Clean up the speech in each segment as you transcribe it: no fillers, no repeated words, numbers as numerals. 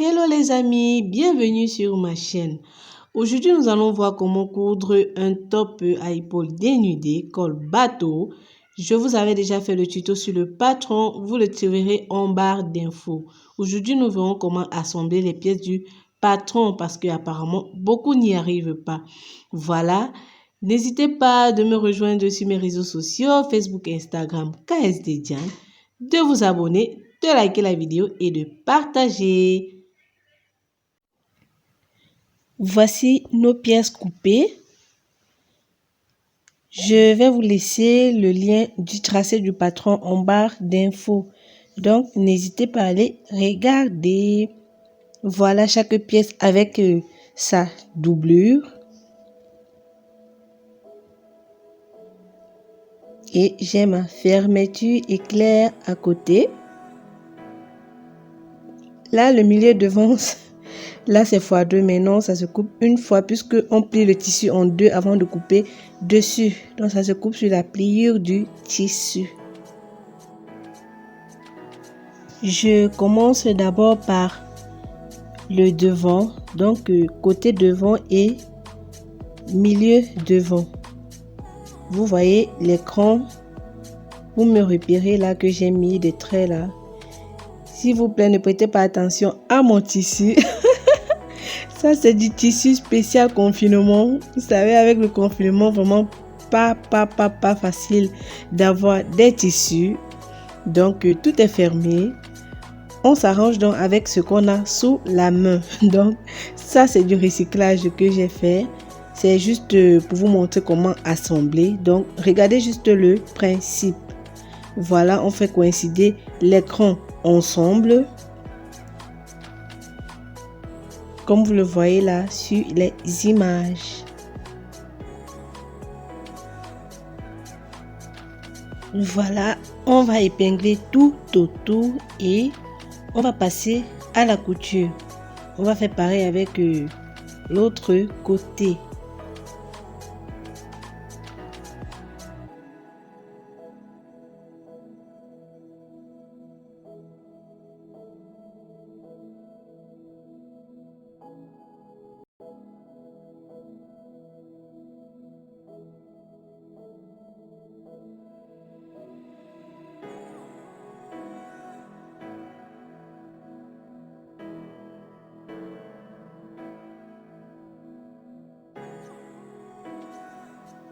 Hello les amis, bienvenue sur ma chaîne. Aujourd'hui, nous allons voir comment coudre un top à épaules dénudé, col bateau. Je vous avais déjà fait le tuto sur le patron, vous le trouverez en barre d'infos. Aujourd'hui, nous verrons comment assembler les pièces du patron parce qu'apparemment, beaucoup n'y arrivent pas. Voilà, n'hésitez pas de me rejoindre sur mes réseaux sociaux, Facebook et Instagram, KSD Diane, de vous abonner, de liker la vidéo et de partager. Voici nos pièces coupées. Je vais vous laisser le lien du tracé du patron en barre d'infos. Donc, n'hésitez pas à aller regarder. Voilà chaque pièce avec sa doublure. Et j'ai ma fermeture éclair à côté. Là, le milieu devant, là c'est x2, mais non, ça se coupe une fois puisque on plie le tissu en deux avant de couper dessus. Donc ça se coupe sur la pliure du tissu. Je commence d'abord par le devant, donc côté devant et milieu devant. Vous voyez l'écran, vous me repérez là que j'ai mis des traits là. S'il vous plaît, ne prêtez pas attention à mon tissu. Ça, c'est du tissu spécial confinement. Vous savez, avec le confinement, vraiment pas facile d'avoir des tissus. Donc, tout est fermé. On s'arrange donc avec ce qu'on a sous la main. Donc, ça, c'est du recyclage que j'ai fait. C'est juste pour vous montrer comment assembler. Donc, regardez juste le principe. Voilà, on fait coïncider l'écran ensemble. Comme vous le voyez là sur les images. Voilà, on va épingler tout autour et on va passer à la couture. On va faire pareil avec l'autre côté.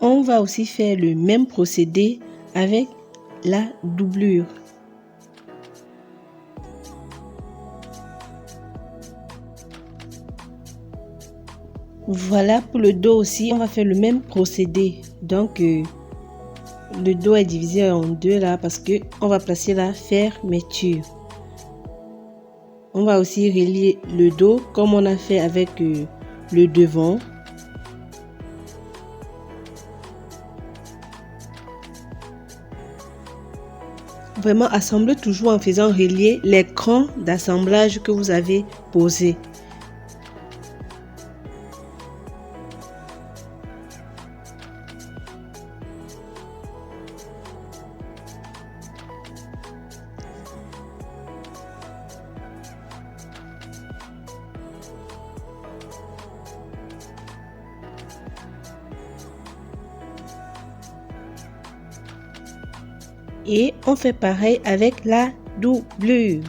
On va aussi faire le même procédé avec la doublure. Voilà, pour le dos aussi, on va faire le même procédé. Donc, le dos est divisé en deux là parce que on va placer la fermeture. On va aussi relier le dos comme on a fait avec le devant. Vraiment, assemblez toujours en faisant relier l'écran d'assemblage que vous avez posé. Et on fait pareil avec la doublure.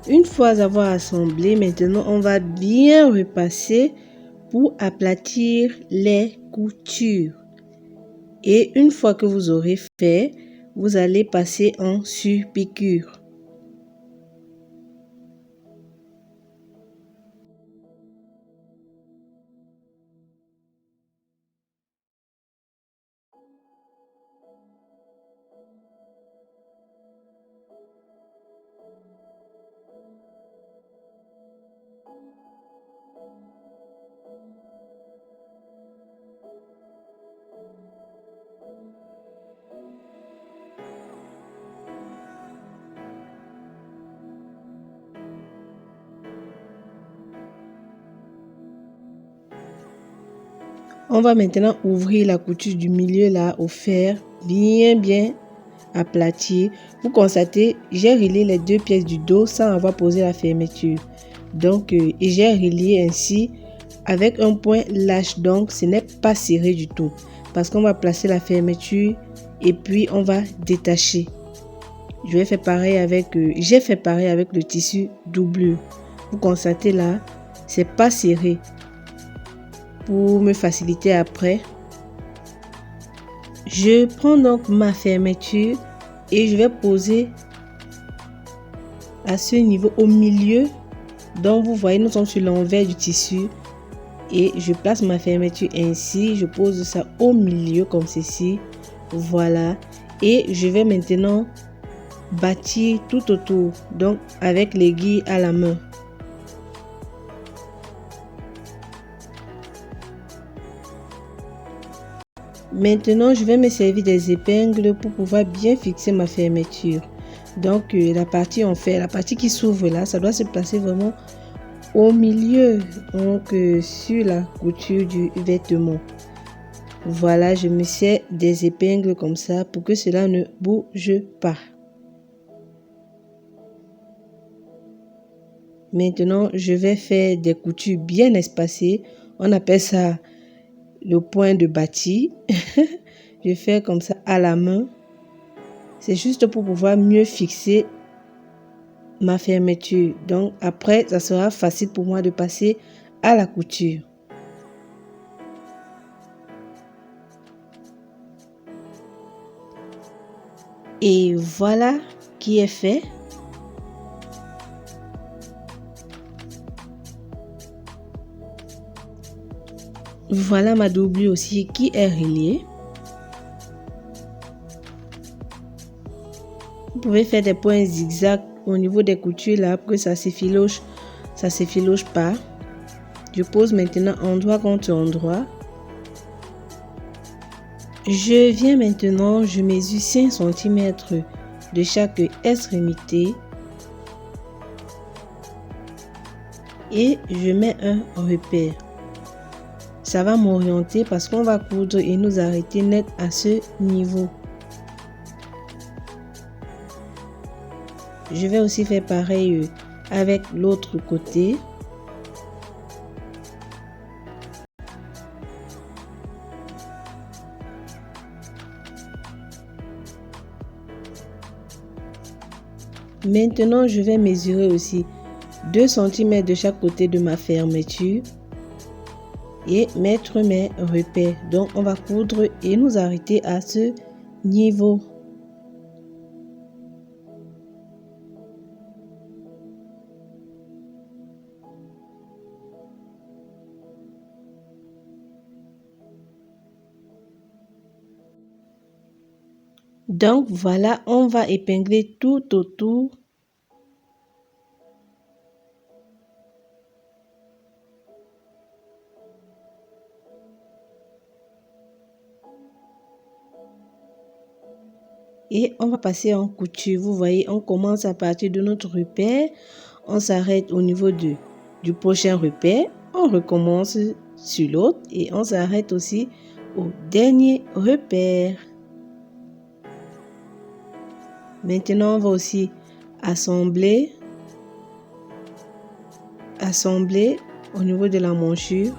Une fois avoir assemblé, maintenant on va bien repasser pour aplatir les coutures. Et une fois que vous aurez fait, vous allez passer en surpiqûre. On va maintenant ouvrir la couture du milieu là au fer, bien aplati. Vous constatez, j'ai relié les 2 pièces du dos sans avoir posé la fermeture. Donc, j'ai relié ainsi avec un point lâche, donc ce n'est pas serré du tout. Parce qu'on va placer la fermeture et puis on va détacher. J'ai fait pareil avec le tissu doublure. Vous constatez là, c'est pas serré. Pour me faciliter après, je prends donc ma fermeture et je vais poser à ce niveau au milieu. Donc vous voyez, nous sommes sur l'envers du tissu et je place ma fermeture ainsi. Je pose ça au milieu comme ceci. Voilà. Et je vais maintenant bâtir tout autour, donc avec l'aiguille à la main. Maintenant, je vais me servir des épingles pour pouvoir bien fixer ma fermeture. Donc, la partie en fer, la partie qui s'ouvre là, ça doit se placer vraiment au milieu, donc sur la couture du vêtement. Voilà, je me sers des épingles comme ça pour que cela ne bouge pas. Maintenant, je vais faire des coutures bien espacées. On appelle ça le point de bâti. Je fais comme ça à la main. C'est juste pour pouvoir mieux fixer ma fermeture. Donc après, ça sera facile pour moi de passer à la couture. Et voilà qui est fait. Voilà ma doublure aussi qui est reliée. Vous pouvez faire des points zigzag au niveau des coutures là pour que ça s'effiloche pas. Je pose maintenant endroit contre endroit. Je viens maintenant, je mesure 5 cm de chaque extrémité et je mets un repère. Ça va m'orienter parce qu'on va coudre et nous arrêter net à ce niveau. Je vais aussi faire pareil avec l'autre côté. Maintenant, je vais mesurer aussi 2 cm de chaque côté de ma fermeture et mettre mes repères. Donc, on va coudre et nous arrêter à ce niveau. Donc, voilà, on va épingler tout autour. Et on va passer en couture. Vous voyez, on commence à partir de notre repère. On s'arrête au niveau du prochain repère. On recommence sur l'autre et on s'arrête aussi au dernier repère. Maintenant, on va aussi assembler au niveau de la manchure.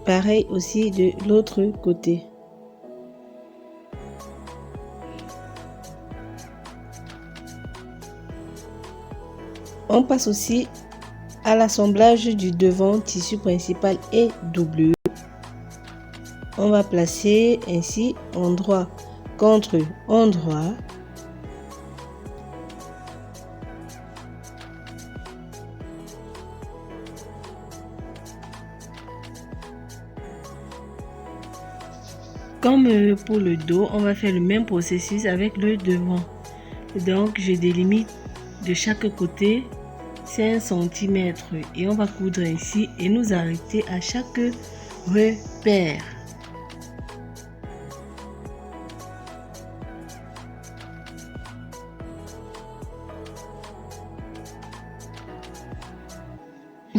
Pareil aussi de l'autre côté. On passe aussi à l'assemblage du devant tissu principal et doublure. On va placer ainsi endroit contre endroit. Comme pour le dos, on va faire le même processus avec le devant. Donc, je délimite de chaque côté 5 cm et on va coudre ainsi et nous arrêter à chaque repère.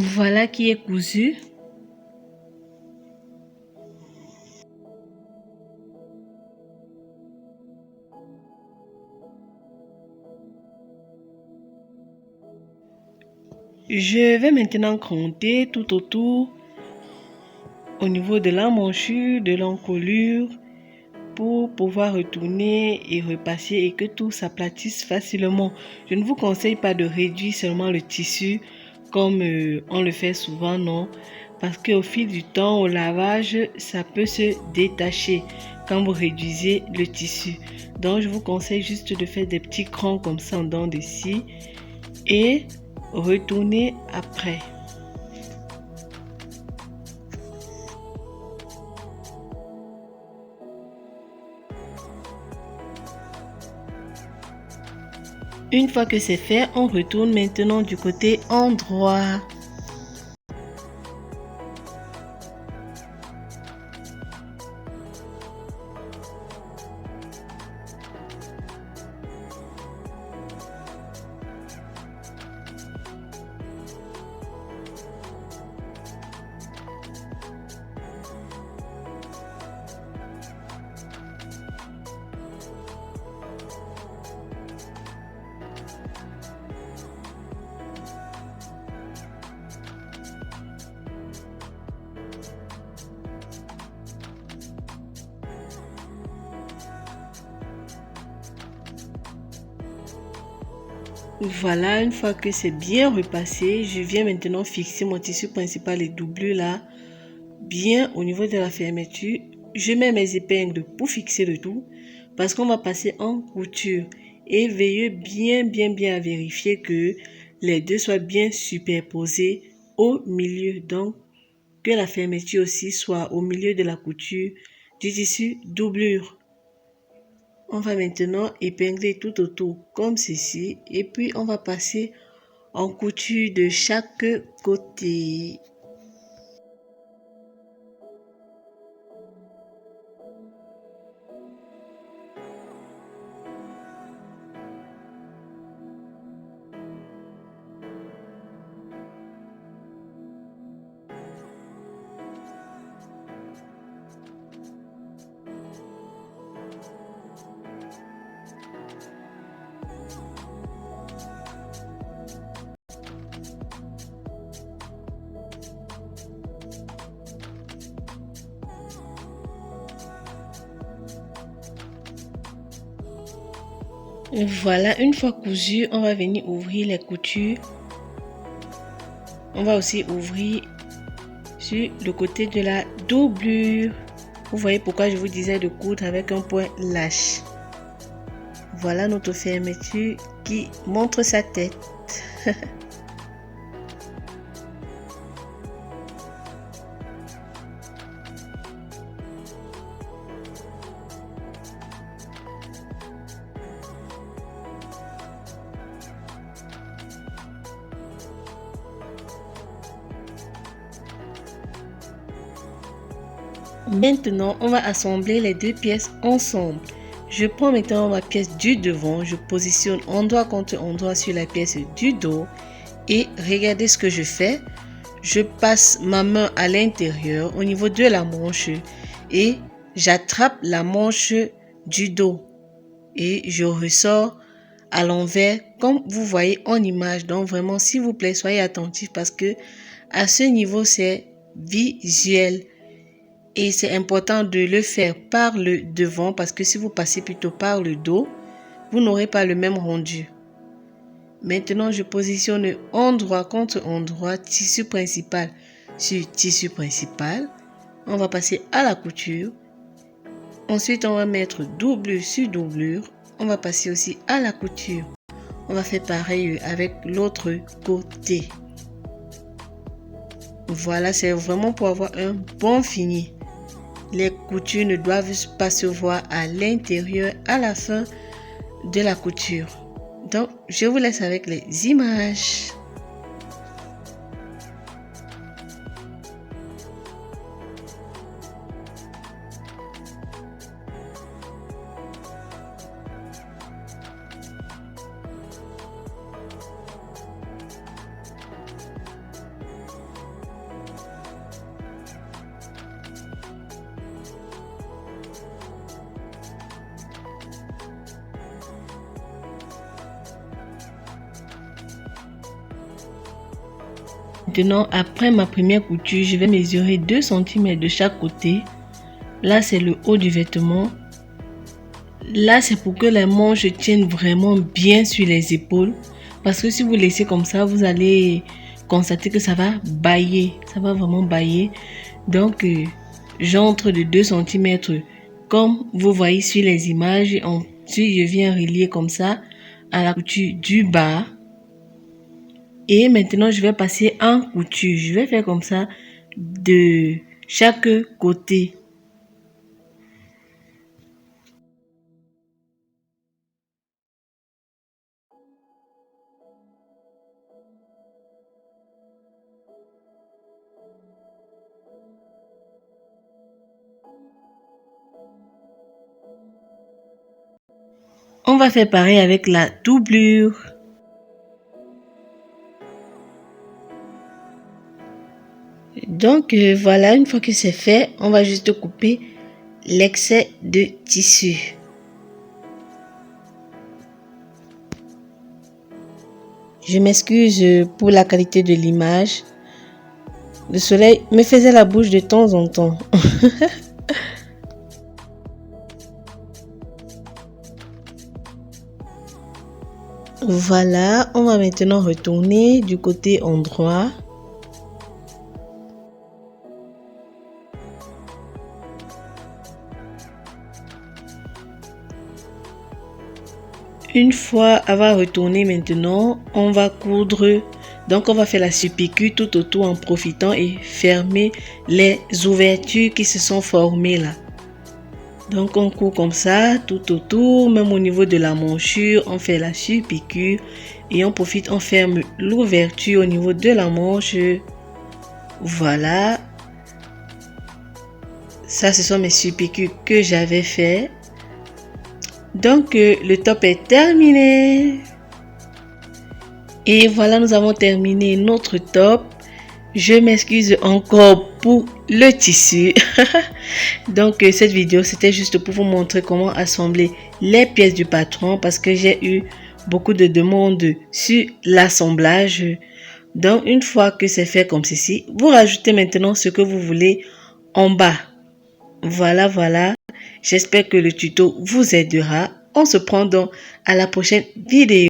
Voilà qui est cousu. Je vais maintenant compter tout autour au niveau de la manchure, de l'encolure pour pouvoir retourner et repasser et que tout s'aplatisse facilement. Je ne vous conseille pas de réduire seulement le tissu comme on le fait souvent, non, parce qu'au fil du temps, au lavage, ça peut se détacher quand vous réduisez le tissu. Donc, je vous conseille juste de faire des petits crans comme ça en dents de scie et retourner après. Une fois que c'est fait, on retourne maintenant du côté endroit. Voilà, une fois que c'est bien repassé, je viens maintenant fixer mon tissu principal et doublure là, bien au niveau de la fermeture. Je mets mes épingles pour fixer le tout parce qu'on va passer en couture. Et veillez bien à vérifier que les deux soient bien superposés au milieu. Donc, que la fermeture aussi soit au milieu de la couture du tissu doublure. On va maintenant épingler tout autour comme ceci et puis on va passer en couture de chaque côté. Voilà, une fois cousu, on va venir ouvrir les coutures. On va aussi ouvrir sur le côté de la doublure. Vous voyez pourquoi je vous disais de coudre avec un point lâche. Voilà notre fermeture qui montre sa tête. Maintenant, on va assembler les deux pièces ensemble. Je prends maintenant ma pièce du devant, je positionne endroit contre endroit sur la pièce du dos et regardez ce que je fais. Je passe ma main à l'intérieur au niveau de la manche et j'attrape la manche du dos et je ressors à l'envers comme vous voyez en image. Donc vraiment, s'il vous plaît, soyez attentifs parce que à ce niveau, c'est visuel. Et c'est important de le faire par le devant parce que si vous passez plutôt par le dos, vous n'aurez pas le même rendu. Maintenant, je positionne endroit contre endroit, tissu principal sur tissu principal. On va passer à la couture. Ensuite, on va mettre doublure sur doublure. On va passer aussi à la couture. On va faire pareil avec l'autre côté. Voilà, c'est vraiment pour avoir un bon fini. Les coutures ne doivent pas se voir à l'intérieur à la fin de la couture. Donc, je vous laisse avec les images. Maintenant, après ma première couture, je vais mesurer 2 cm de chaque côté. Là, c'est le haut du vêtement. Là, c'est pour que les manches tiennent vraiment bien sur les épaules. Parce que si vous laissez comme ça, vous allez constater que ça va bailler. Ça va vraiment bailler. Donc, j'entre de 2 cm comme vous voyez sur les images. Ensuite, je viens relier comme ça à la couture du bas. Et maintenant, je vais passer en couture. Je vais faire comme ça de chaque côté. On va faire pareil avec la doublure. Donc voilà, une fois que c'est fait, on va juste couper l'excès de tissu. Je m'excuse pour la qualité de l'image. Le soleil me faisait la bouche de temps en temps. Voilà, on va maintenant retourner du côté endroit. Une fois avoir retourné maintenant, on va coudre. Donc on va faire la surpiqûre tout autour en profitant et fermer les ouvertures qui se sont formées là. Donc on coud comme ça tout autour, même au niveau de la manchure, on fait la surpiqûre et on profite, on ferme l'ouverture au niveau de la manche. Voilà. Ça, ce sont mes surpiqûres que j'avais fait. Donc le top est terminé. Et voilà, nous avons terminé notre top. Je m'excuse encore pour le tissu. Donc cette vidéo, c'était juste pour vous montrer comment assembler les pièces du patron parce que j'ai eu beaucoup de demandes sur l'assemblage. Donc une fois que c'est fait comme ceci, vous rajoutez maintenant ce que vous voulez en bas. Voilà. J'espère que le tuto vous aidera. On se prend donc à la prochaine vidéo.